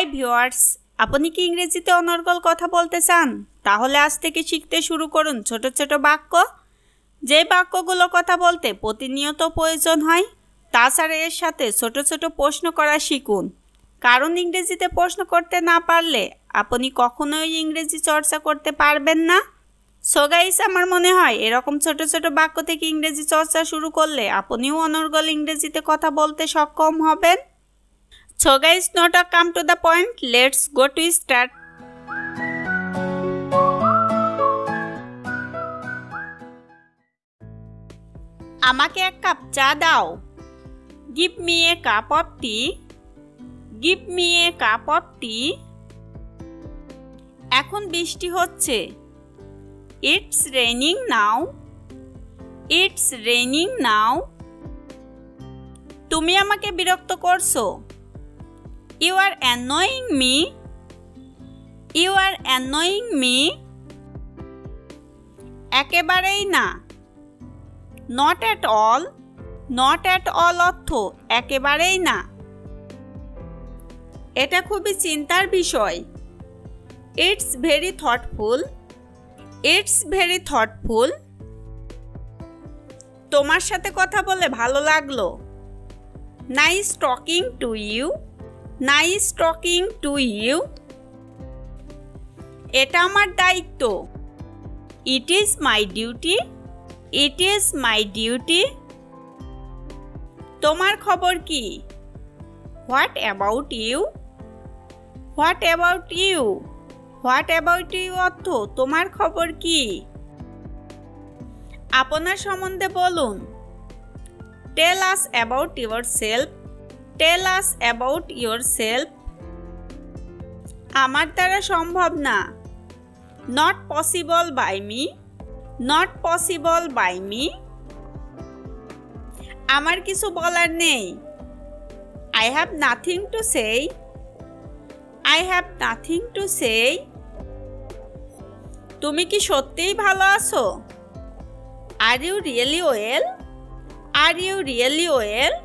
Hi viewers, আপনি কি ইংরেজিতে অনর্গল কথা বলতে চান? তাহলে আজ থেকে শিখতে শুরু করুন ছোট ছোট বাক্য। যে বাক্যগুলো কথা বলতে প্রতিনিয়ত প্রয়োজন হয়, তাছাড়া এর সাথে ছোট ছোট প্রশ্ন করা শিখুন। কারণ ইংরেজিতে প্রশ্ন করতে না পারলে আপনি কখনোই ইংরেজি চর্চা করতে পারবেন না। সো গাইস, আমার মনে হয় এরকম ছোট ছোট বাক্য থেকে ইংরেজি চর্চা শুরু করলে আপনিও অনর্গল ইংরেজিতে কথা বলতে সক্ষম হবেন। So guys, now to come to the point, let's go to start. আমাকে এক কাপ চা দাও। Give me a cup of tea. Give me a cup of tea. এখন বৃষ্টি হচ্ছে। It's raining now. It's raining now. তুমি আমাকে বিরক্ত করছো। You are annoying me. You are annoying me. একেবারেই না। Not at all. Not at all অর্থ একেবারেই না। এটা খুবই চিন্তার বিষয়। It's very thoughtful. It's very thoughtful. তোমার সাথে কথা বলে ভালো লাগলো। Nice talking to you. Nice talking to you. এটা আমার দায়িত্ব। It is my duty. It is my duty. তোমার খবর কি? What about you? What about you? What about you অর্থ তোমার খবর কি? আপনার সম্বন্ধে বলুন। Tell us about yourself. Tell us about yourself. আমার দ্বারা সম্ভব না। Not possible by me. Not possible by me. আমার কিছু বলার নেই। I have nothing to say. I have nothing to say. তুমি কি সত্যিই ভালো আছো? Are you really well? Are you really well?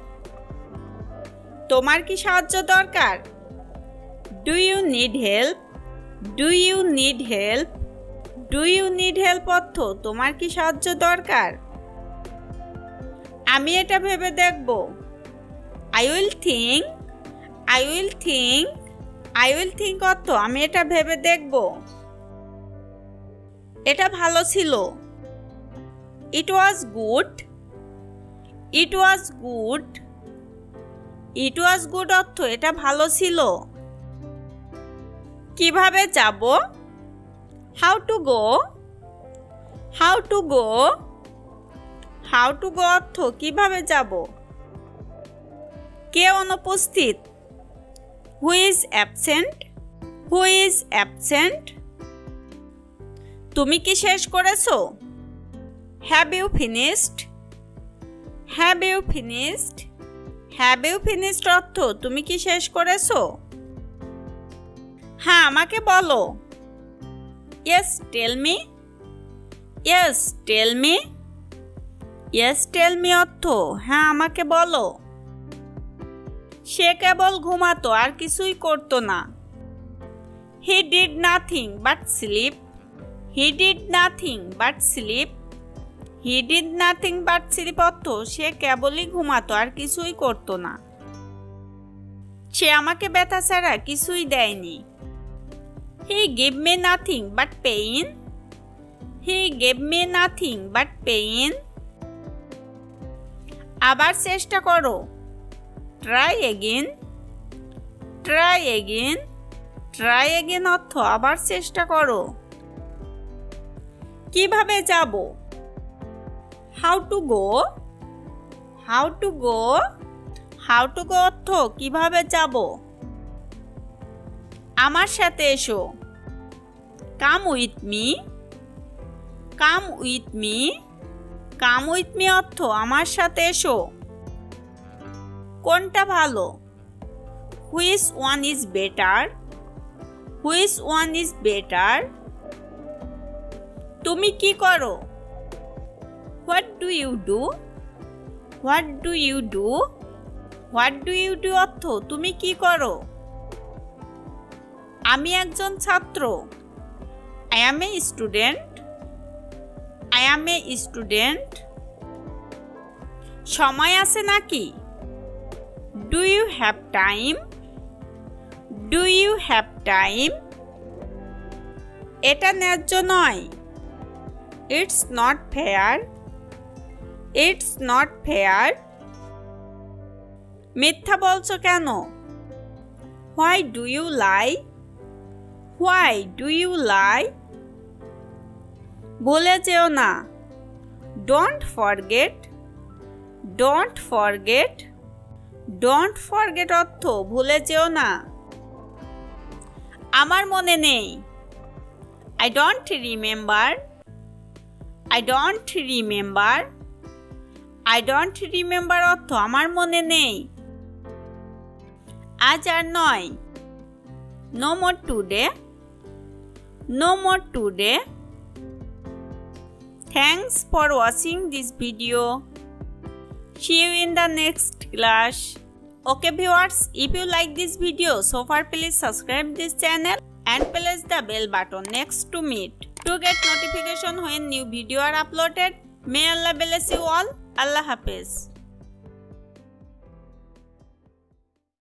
তোমার কি সাহায্য দরকার? Do you need help? Do you need help? Do you need help অর্থ তোমার কি সাহায্য দরকার? আমি এটা ভেবে দেখব। I will think. I will think. I will think অর্থ আমি এটা ভেবে দেখব। এটা ভালো ছিল। It was good. It was good. It was good অর্থ এটা ভালো ছিল। কিভাবে যাব? How to go? How to go? How to go অর্থ কিভাবে যাব। কে অনুপস্থিত? Who is absent? Who is absent? তুমি কি শেষ করেছো? Have you finished? Have you finished? Have you finished অর্থ তুমি কি শেষ করেছো? হ্যাঁ, আমাকে বলো। Yes, tell me. Yes, tell me. Yes, tell me অর্থ হ্যাঁ, আমাকে বলো। সে কেবল ঘুমাতো, আর কিছুই করতো না। He did nothing but sleep. He did nothing but sleep. He did nothing but sleep অর্থ সে কেবলই ঘুমাতো, আর কিছুই করতো না। সে আমাকে ব্যথা ছাড়া কিছুই দেয়নি। He gave me nothing but pain. He gave me nothing but pain. আবার চেষ্টা করো। Try again. Try again. Try again অর্থ আবার চেষ্টা করো। কিভাবে যাব? How to go? How to go? How to go অর্থ কিভাবে যাব। আমার সাথে এসো। Come with me. Come with me. Come with me অর্থ আমার সাথে এসো। কোনটা ভালো? Which one is better? Which one is better? তুমি কি করো? What do you do? What do you do? What do you do অর্থ তুমি কি করো? আমি একজন ছাত্র। I am a student. I am a student. সময় আছে নাকি? Do you have time? Do you have time? এটা ন্যায্য নয়। It's not fair. It's not fair. মিথ্যা বলছো কেন? Why do you lie? Why do you lie? ভুলে যেও না। Don't forget. Don't forget. Don't forget অর্থ ভুলে যেও না। আমার মনে নেই। I don't remember. I don't remember. I don't remember অর্থ আমার মনে নেই। আজ আর নয়। No more today. No more today. Thanks for watching this video. See you in the next class. Okay viewers, if you like this video, so far please subscribe this channel and press the bell button next to it to get notification when new video are uploaded. May Allah bless you all. Allah Hafiz.